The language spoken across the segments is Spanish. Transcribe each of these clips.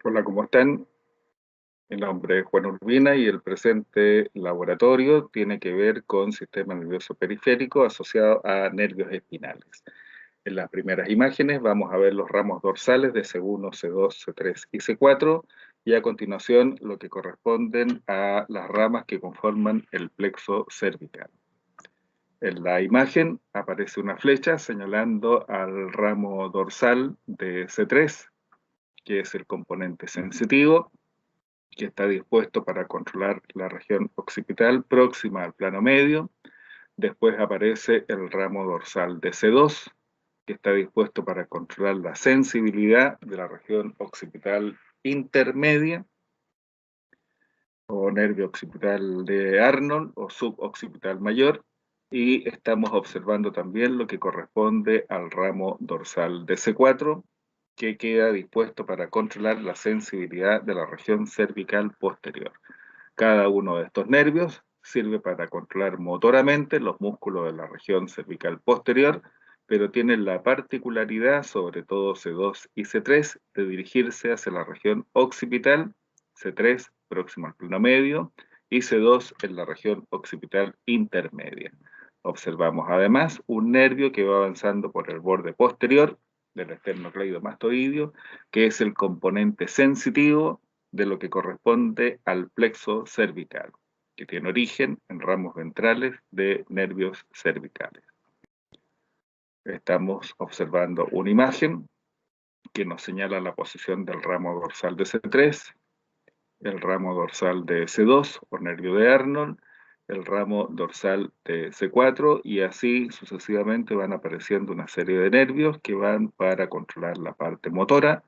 Hola, ¿cómo están? Mi nombre es Juan Urbina y el presente laboratorio tiene que ver con sistema nervioso periférico asociado a nervios espinales. En las primeras imágenes vamos a ver los ramos dorsales de C1, C2, C3 y C4 y a continuación lo que corresponden a las ramas que conforman el plexo cervical. En la imagen aparece una flecha señalando al ramo dorsal de C3, que es el componente sensitivo, que está dispuesto para controlar la región occipital próxima al plano medio. Después aparece el ramo dorsal de C2, que está dispuesto para controlar la sensibilidad de la región occipital intermedia, o nervio occipital de Arnold, o suboccipital mayor, y estamos observando también lo que corresponde al ramo dorsal de C4, que queda dispuesto para controlar la sensibilidad de la región cervical posterior. Cada uno de estos nervios sirve para controlar motoramente los músculos de la región cervical posterior, pero tienen la particularidad, sobre todo C2 y C3, de dirigirse hacia la región occipital, C3 próximo al plano medio y C2 en la región occipital intermedia. Observamos además un nervio que va avanzando por el borde posterior del esternocleidomastoideo, que es el componente sensitivo de lo que corresponde al plexo cervical, que tiene origen en ramos ventrales de nervios cervicales. Estamos observando una imagen que nos señala la posición del ramo dorsal de C3, el ramo dorsal de C2 o nervio de Arnold, el ramo dorsal de C4 y así sucesivamente van apareciendo una serie de nervios que van para controlar la parte motora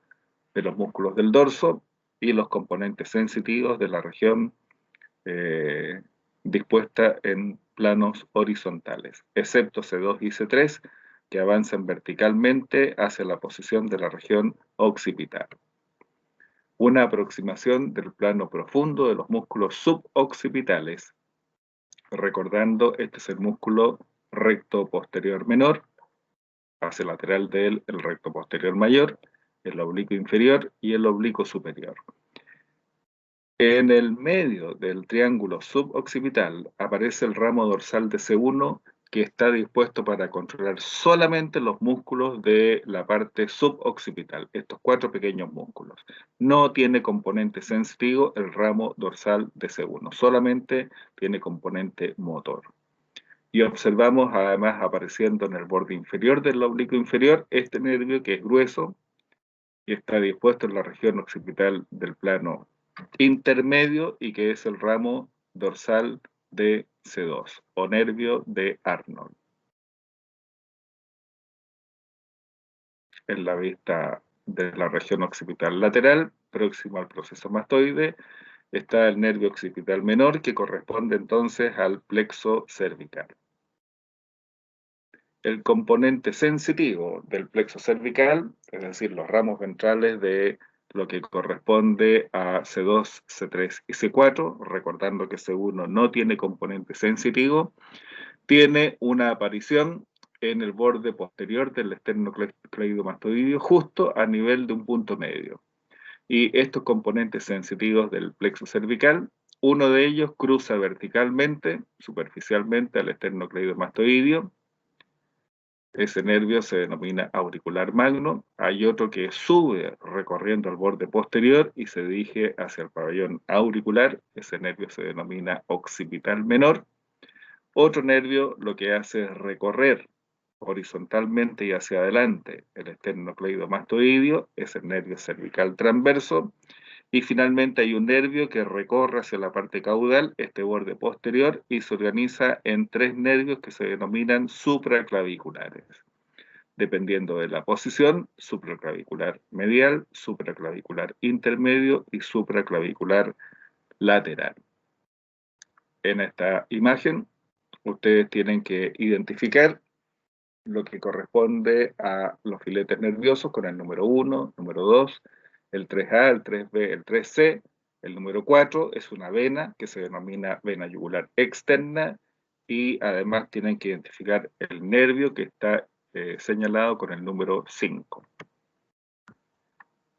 de los músculos del dorso y los componentes sensitivos de la región dispuesta en planos horizontales, excepto C2 y C3, que avanzan verticalmente hacia la posición de la región occipital. Una aproximación del plano profundo de los músculos suboccipitales. Recordando, este es el músculo recto posterior menor, hacia lateral de él el recto posterior mayor, el oblicuo inferior y el oblicuo superior. En el medio del triángulo suboccipital aparece el ramo dorsal de C1, que está dispuesto para controlar solamente los músculos de la parte suboccipital, estos 4 pequeños músculos. No tiene componente sensitivo el ramo dorsal de C1, solamente tiene componente motor. Y observamos además apareciendo en el borde inferior del oblicuo inferior este nervio que es grueso y está dispuesto en la región occipital del plano intermedio y que es el ramo dorsal de C2 o nervio de Arnold. En la vista de la región occipital lateral, próximo al proceso mastoide, está el nervio occipital menor que corresponde entonces al plexo cervical. El componente sensitivo del plexo cervical, es decir, los ramos ventrales de lo que corresponde a C2, C3 y C4, recordando que C1 no tiene componente sensitivo, tiene una aparición en el borde posterior del esternocleidomastoideo justo a nivel de un punto medio. Y estos componentes sensitivos del plexo cervical, uno de ellos cruza verticalmente, superficialmente al esternocleidomastoideo. Ese nervio se denomina auricular magno. Hay otro que sube recorriendo el borde posterior y se dirige hacia el pabellón auricular. Ese nervio se denomina occipital menor. Otro nervio lo que hace es recorrer horizontalmente y hacia adelante el esternocleidomastoideo, es el nervio cervical transverso. Y finalmente hay un nervio que recorre hacia la parte caudal, este borde posterior, y se organiza en 3 nervios que se denominan supraclaviculares. Dependiendo de la posición, supraclavicular medial, supraclavicular intermedio y supraclavicular lateral. En esta imagen, ustedes tienen que identificar lo que corresponde a los filetes nerviosos con el número 1, número 2, el 3A, el 3B, el 3C. El número 4 es una vena que se denomina vena yugular externa y además tienen que identificar el nervio que está señalado con el número 5.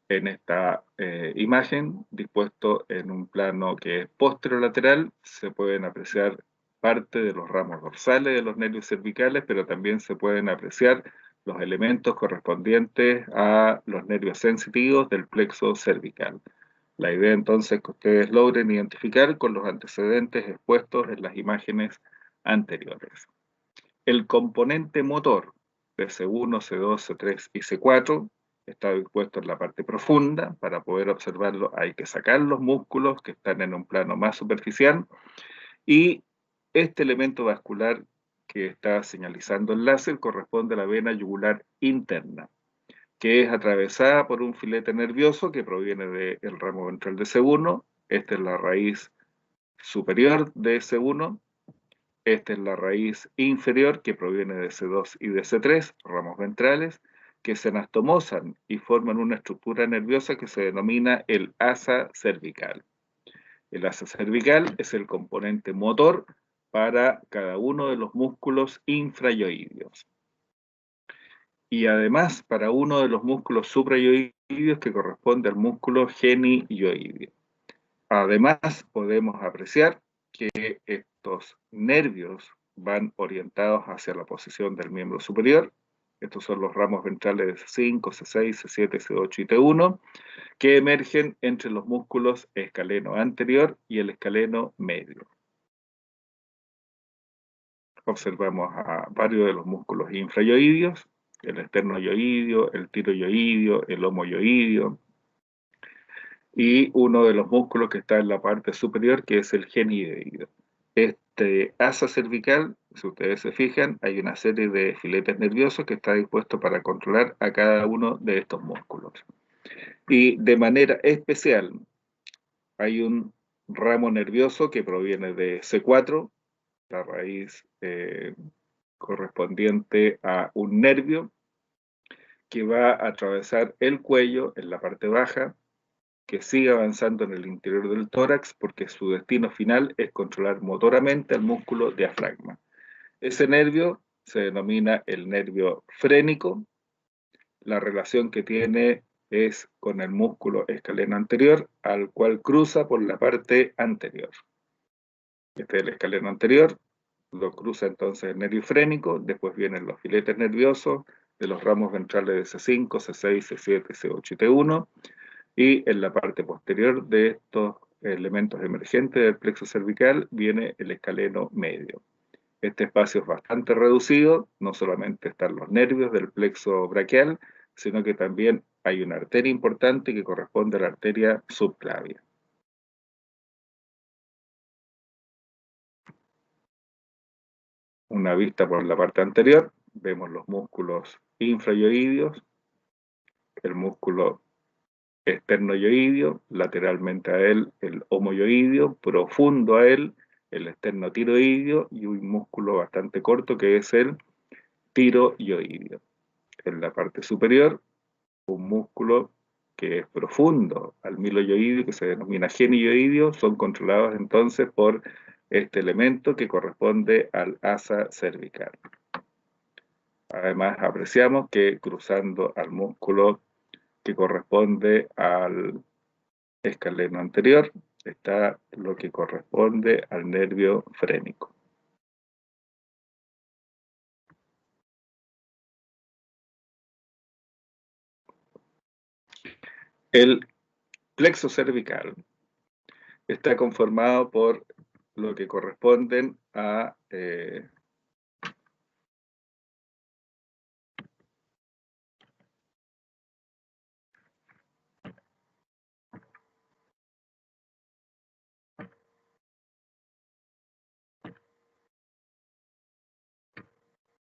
en esta imagen, dispuesto en un plano que es posterolateral, se pueden apreciar parte de los ramos dorsales de los nervios cervicales, pero también se pueden apreciar los elementos correspondientes a los nervios sensitivos del plexo cervical. La idea entonces es que ustedes logren identificar con los antecedentes expuestos en las imágenes anteriores. El componente motor de C1, C2, C3 y C4 está dispuesto en la parte profunda. Para poder observarlo hay que sacar los músculos que están en un plano más superficial, y este elemento vascular que está señalizando el láser corresponde a la vena yugular interna, que es atravesada por un filete nervioso que proviene del ramo ventral de C1. Esta es la raíz superior de C1. Esta es la raíz inferior que proviene de C2 y de C3, ramos ventrales, que se anastomosan y forman una estructura nerviosa que se denomina el asa cervical. El asa cervical es el componente motor para cada uno de los músculos infrayoidios. Y además para uno de los músculos suprayoidios que corresponde al músculo genioideo. Además podemos apreciar que estos nervios van orientados hacia la posición del miembro superior. Estos son los ramos ventrales de C5, C6, C7, C8 y T1, que emergen entre los músculos escaleno anterior y el escaleno medio. Observamos a varios de los músculos infrayoidios, el esternoyoidio, el tiroyoidio, el homoyoidio, y uno de los músculos que está en la parte superior, que es el genioideo. Este asa cervical, si ustedes se fijan, hay una serie de filetes nerviosos que está dispuesto para controlar a cada uno de estos músculos. Y de manera especial, hay un ramo nervioso que proviene de C4, la raíz correspondiente a un nervio que va a atravesar el cuello en la parte baja, que sigue avanzando en el interior del tórax porque su destino final es controlar motoramente al músculo diafragma. Ese nervio se denomina el nervio frénico. La relación que tiene es con el músculo escaleno anterior, al cual cruza por la parte anterior. Este es el escaleno anterior, lo cruza entonces el nervio frénico, después vienen los filetes nerviosos de los ramos ventrales de C5, C6, C7, C8 y T1, y en la parte posterior de estos elementos emergentes del plexo cervical viene el escaleno medio. Este espacio es bastante reducido, no solamente están los nervios del plexo braquial, sino que también hay una arteria importante que corresponde a la arteria subclavia. Una vista por la parte anterior, vemos los músculos infrayoidios, el músculo esternoyoidio, lateralmente a él el homoyoidio, profundo a él el esternotiroidio, y un músculo bastante corto que es el tiroyoidio. En la parte superior, un músculo que es profundo al miloyoidio, que se denomina genioidio, son controlados entonces por este elemento que corresponde al asa cervical. Además, apreciamos que cruzando al músculo que corresponde al escaleno anterior está lo que corresponde al nervio frénico. El plexo cervical está conformado por lo que corresponden a